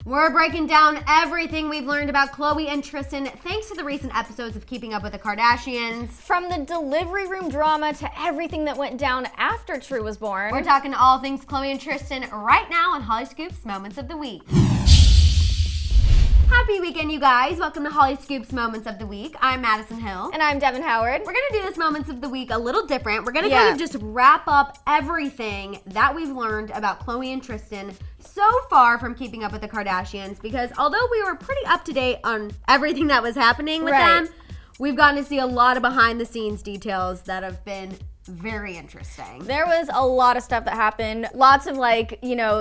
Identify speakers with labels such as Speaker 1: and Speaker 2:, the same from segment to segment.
Speaker 1: We're breaking down everything we've learned about Khloe and Tristan thanks to the recent episodes of Keeping Up with the Kardashians.
Speaker 2: From the delivery room drama to everything that went down after True was born.
Speaker 1: We're talking all things Khloe and Tristan right now on Hollyscoop's Moments of the Week. Happy weekend, you guys. Welcome to Hollyscoop's Moments of the Week. I'm Madison Hill.
Speaker 2: And I'm Devin Howard.
Speaker 1: We're going to do this Moments of the Week a little different. We're going to kind of just wrap up everything that we've learned about Khloe and Tristan so far from Keeping Up with the Kardashians, because although we were pretty up to date on everything that was happening with them, we've gotten to see a lot of behind the scenes details that have been very interesting.
Speaker 2: There was a lot of stuff that happened. Lots of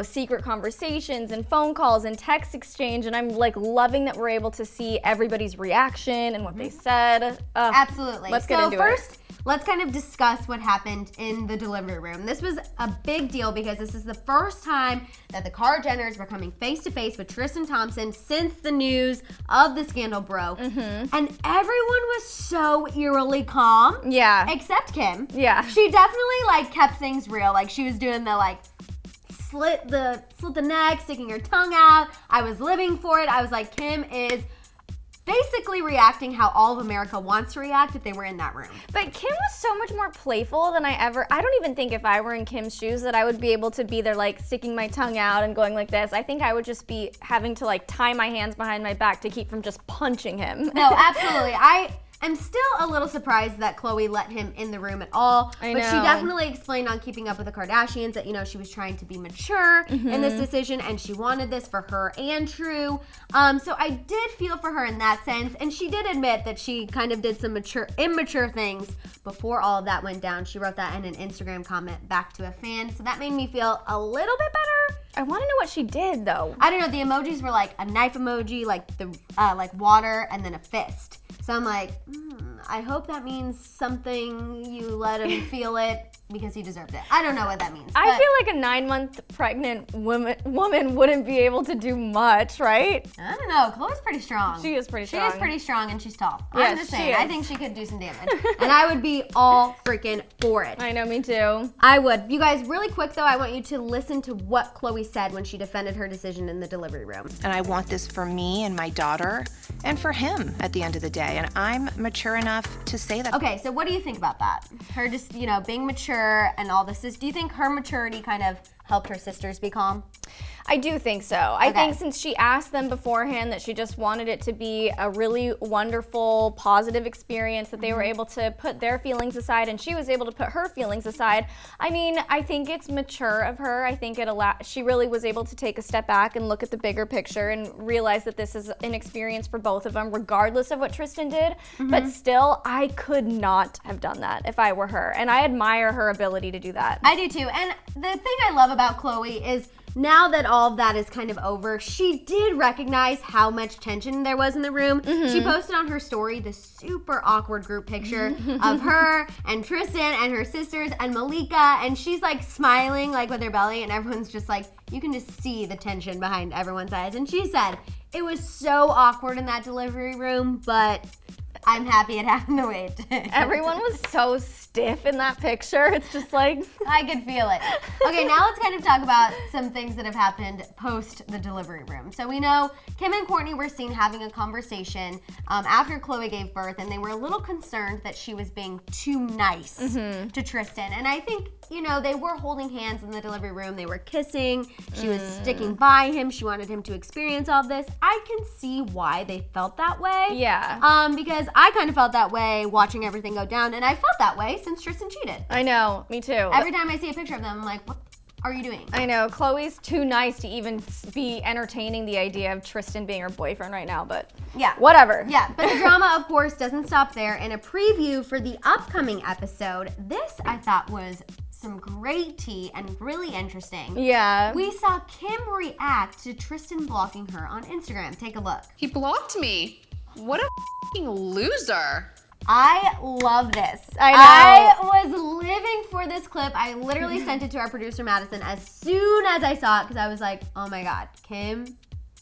Speaker 2: secret conversations and phone calls and text exchange, and I'm loving that we're able to see everybody's reaction and what they said.
Speaker 1: Absolutely.
Speaker 2: Let's get into it.
Speaker 1: Let's kind of discuss what happened in the delivery room. This was a big deal because this is the first time that the Kardashians were coming face to face with Tristan Thompson since the news of the scandal broke. And everyone was so eerily calm.
Speaker 2: Yeah.
Speaker 1: Except Kim.
Speaker 2: Yeah.
Speaker 1: She definitely kept things real. She was doing the slit the neck, sticking her tongue out. I was living for it. I was like, Kim is basically reacting how all of America wants to react if they were in that room.
Speaker 2: But Kim was so much more playful than I don't even think if I were in Kim's shoes that I would be able to be there sticking my tongue out and going like this. I think I would just be having to tie my hands behind my back to keep from just punching him.
Speaker 1: No, absolutely. I'm still a little surprised that Khloe let him in the room at all.
Speaker 2: I know.
Speaker 1: But she definitely explained on Keeping Up with the Kardashians that, she was trying to be mature in this decision and she wanted this for her and True. So I did feel for her in that sense. And she did admit that she kind of did some immature things before all of that went down. She wrote that in an Instagram comment back to a fan. So that made me feel a little bit better.
Speaker 2: I want to know what she did though.
Speaker 1: I don't know. The emojis were a knife emoji, the water, and then a fist. So I'm like, I hope that means something. You let him feel it because he deserved it. I don't know what that means.
Speaker 2: I feel like a 9-month pregnant woman wouldn't be able to do much, right?
Speaker 1: I don't know. Khloe's pretty strong.
Speaker 2: She is pretty strong.
Speaker 1: She is pretty strong and she's tall.
Speaker 2: Yes,
Speaker 1: I'm just saying.
Speaker 2: she is.
Speaker 1: I think she could do some damage. And I would be all freaking for it.
Speaker 2: I know, me too.
Speaker 1: I would. You guys, really quick though, I want you to listen to what Khloe said when she defended her decision in the delivery room.
Speaker 3: And I want this for me and my daughter and for him at the end of the day. And I'm mature enough to say that.
Speaker 1: Okay, so what do you think about that? Her just, being mature and all this. Do you think her maturity kind of helped her sisters be calm?
Speaker 2: I do think so. I think since she asked them beforehand that she just wanted it to be a really wonderful, positive experience, that they were able to put their feelings aside and she was able to put her feelings aside. I mean, I think it's mature of her. I think she really was able to take a step back and look at the bigger picture and realize that this is an experience for both of them, regardless of what Tristan did. But still, I could not have done that if I were her. And I admire her ability to do that.
Speaker 1: I do too. And the thing I love about Khloe is now that all of that is kind of over, she did recognize how much tension there was in the room. She posted on her story the super awkward group picture of her and Tristan and her sisters and Malika, and she's smiling with her belly, and everyone's just you can just see the tension behind everyone's eyes. And she said, it was so awkward in that delivery room, but I'm happy it happened the way it did.
Speaker 2: Everyone was so stiff in that picture. It's just
Speaker 1: I could feel it. Okay, now let's kind of talk about some things that have happened post the delivery room. So we know Kim and Kourtney were seen having a conversation after Khloe gave birth, and they were a little concerned that she was being too nice to Tristan. And I think, they were holding hands in the delivery room. They were kissing. She was sticking by him. She wanted him to experience all this. I can see why they felt that way.
Speaker 2: Yeah.
Speaker 1: Because I kind of felt that way watching everything go down, and I felt that way since Tristan cheated.
Speaker 2: I know, me too.
Speaker 1: Every time I see a picture of them, I'm like, what are you doing?
Speaker 2: I know, Khloe's too nice to even be entertaining the idea of Tristan being her boyfriend right now, but
Speaker 1: yeah,
Speaker 2: whatever.
Speaker 1: Yeah, but the drama, of course, doesn't stop there. In a preview for the upcoming episode, this I thought was some great tea and really interesting.
Speaker 2: Yeah.
Speaker 1: We saw Kim react to Tristan blocking her on Instagram. Take a look.
Speaker 4: He blocked me. What a f***ing loser.
Speaker 1: I love this.
Speaker 2: I know.
Speaker 1: I was living for this clip. I literally sent it to our producer, Madison, as soon as I saw it because I was like, oh my God, Kim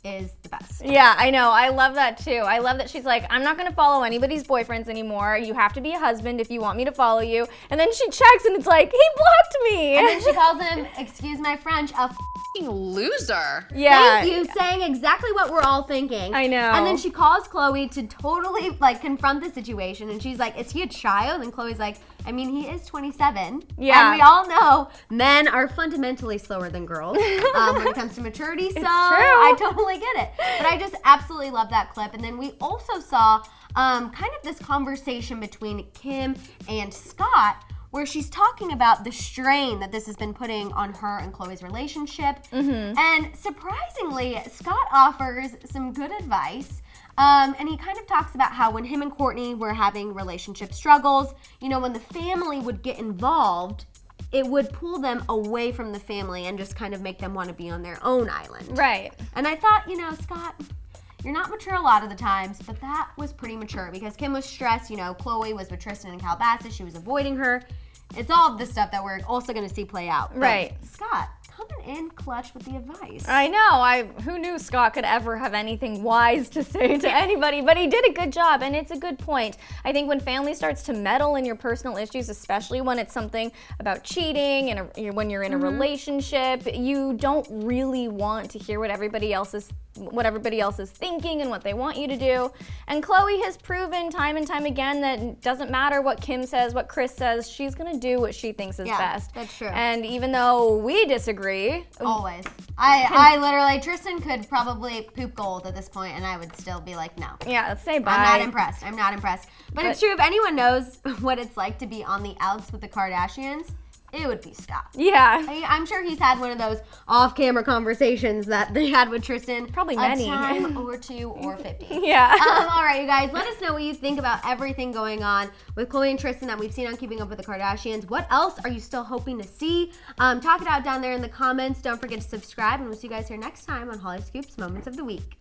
Speaker 1: is the best.
Speaker 2: Yeah, I know. I love that too. I love that she's like, I'm not going to follow anybody's boyfriends anymore. You have to be a husband if you want me to follow you. And then she checks and it's like, he blocked me.
Speaker 1: And then she calls him, excuse my French, a
Speaker 4: loser.
Speaker 2: Yeah.
Speaker 1: Thank you, saying exactly what we're all thinking.
Speaker 2: I know.
Speaker 1: And then she calls Khloe to totally like confront the situation, and she's like, "Is he a child?" And Khloe's like, "I mean, he is 27."
Speaker 2: Yeah.
Speaker 1: And we all know men are fundamentally slower than girls when it comes to maturity. So I totally get it. But I just absolutely love that clip. And then we also saw kind of this conversation between Kim and Scott, where she's talking about the strain that this has been putting on her and Khloe's relationship. And surprisingly, Scott offers some good advice. And he kind of talks about how when him and Kourtney were having relationship struggles, you know, when the family would get involved, it would pull them away from the family and just kind of make them want to be on their own island.
Speaker 2: Right.
Speaker 1: And I thought, you know, Scott, you're not mature a lot of the times, but that was pretty mature because Kim was stressed. You know, Khloe was with Tristan and Calabasas. She was avoiding her. It's all of the stuff that we're also going to see play out. But
Speaker 2: Right.
Speaker 1: Scott, coming in clutch with the advice.
Speaker 2: I know. Who knew Scott could ever have anything wise to say to anybody? But he did a good job, and it's a good point. I think when family starts to meddle in your personal issues, especially when it's something about cheating and when you're in a relationship, you don't really want to hear what everybody else is thinking and what they want you to do. And Khloe has proven time and time again that it doesn't matter what Kim says, what Kris says, she's gonna do what she thinks is best.
Speaker 1: That's true.
Speaker 2: And even though we disagree,
Speaker 1: Always. I literally, Tristan could probably poop gold at this point and I would still be like, no.
Speaker 2: yeah, let's say bye.
Speaker 1: I'm not impressed. But it's true, if anyone knows what it's like to be on the outs with the Kardashians, it would be Scott.
Speaker 2: Yeah.
Speaker 1: I'm sure he's had one of those off-camera conversations that they had with Tristan.
Speaker 2: Probably many.
Speaker 1: A time or 2 or 50.
Speaker 2: Yeah.
Speaker 1: All right, you guys, let us know what you think about everything going on with Khloe and Tristan that we've seen on Keeping Up with the Kardashians. What else are you still hoping to see? Talk it out down there in the comments. Don't forget to subscribe, and we'll see you guys here next time on Hollyscoop's Moments of the Week.